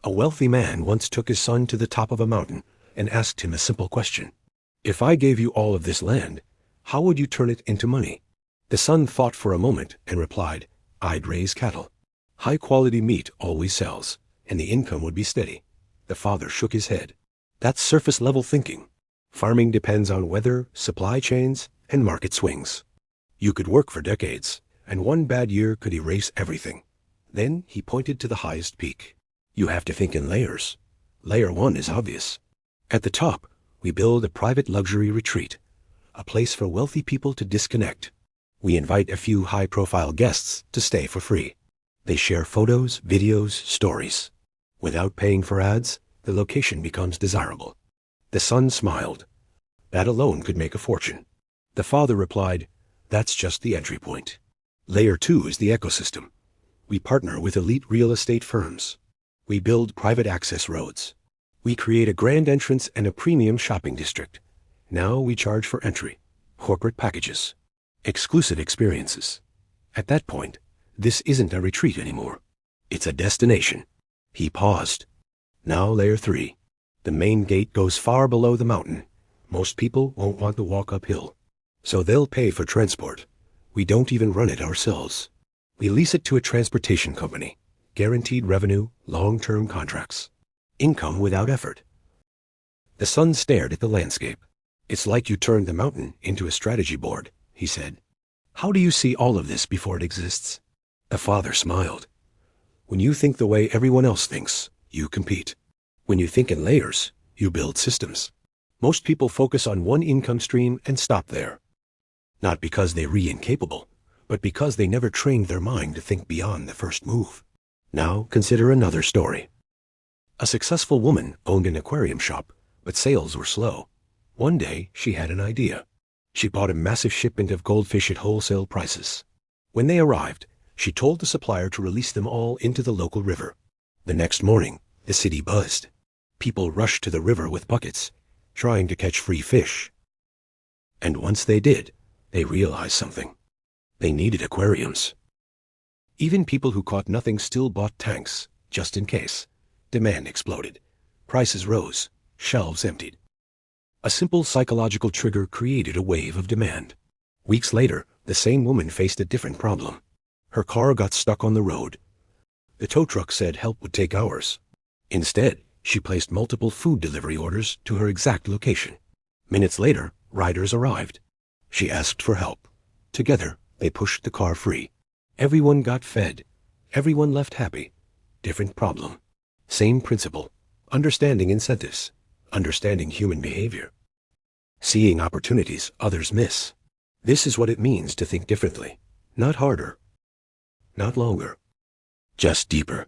A wealthy man once took his son to the top of a mountain and asked him a simple question. If I gave you all of this land, how would you turn it into money? The son thought for a moment and replied, I'd raise cattle. High-quality meat always sells, and the income would be steady. The father shook his head. That's surface-level thinking. Farming depends on weather, supply chains, and market swings. You could work for decades, and one bad year could erase everything. Then he pointed to the highest peak. You have to think in layers. Layer 1 is obvious. At the top, we build a private luxury retreat, a place for wealthy people to disconnect. We invite a few high-profile guests to stay for free. They share photos, videos, stories. Without paying for ads, the location becomes desirable. The son smiled. That alone could make a fortune. The father replied, That's just the entry point. Layer 2 is the ecosystem. We partner with elite real estate firms. We build private access roads. We create a grand entrance and a premium shopping district. Now we charge for entry, corporate packages, exclusive experiences. At that point, this isn't a retreat anymore. It's a destination. He paused. Now layer 3. The main gate goes far below the mountain. Most people won't want to walk uphill, so they'll pay for transport. We don't even run it ourselves. We lease it to a transportation company. Guaranteed revenue, long-term contracts. Income without effort. The son stared at the landscape. It's like you turned the mountain into a strategy board, he said. How do you see all of this before it exists? The father smiled. When you think the way everyone else thinks, you compete. When you think in layers, you build systems. Most people focus on one income stream and stop there. Not because they're incapable, but because they never trained their mind to think beyond the first move. Now consider another story. A successful woman owned an aquarium shop, but sales were slow. One day, she had an idea. She bought a massive shipment of goldfish at wholesale prices. When they arrived, she told the supplier to release them all into the local river. The next morning, the city buzzed. People rushed to the river with buckets, trying to catch free fish. And once they did, they realized something. They needed aquariums. Even people who caught nothing still bought tanks, just in case. Demand exploded. Prices rose. Shelves emptied. A simple psychological trigger created a wave of demand. Weeks later, the same woman faced a different problem. Her car got stuck on the road. The tow truck said help would take hours. Instead, she placed multiple food delivery orders to her exact location. Minutes later, riders arrived. She asked for help. Together, they pushed the car free. Everyone got fed. Everyone left happy. Different problem. Same principle. Understanding incentives. Understanding human behavior. Seeing opportunities others miss. This is what it means to think differently. Not harder. Not longer. Just deeper.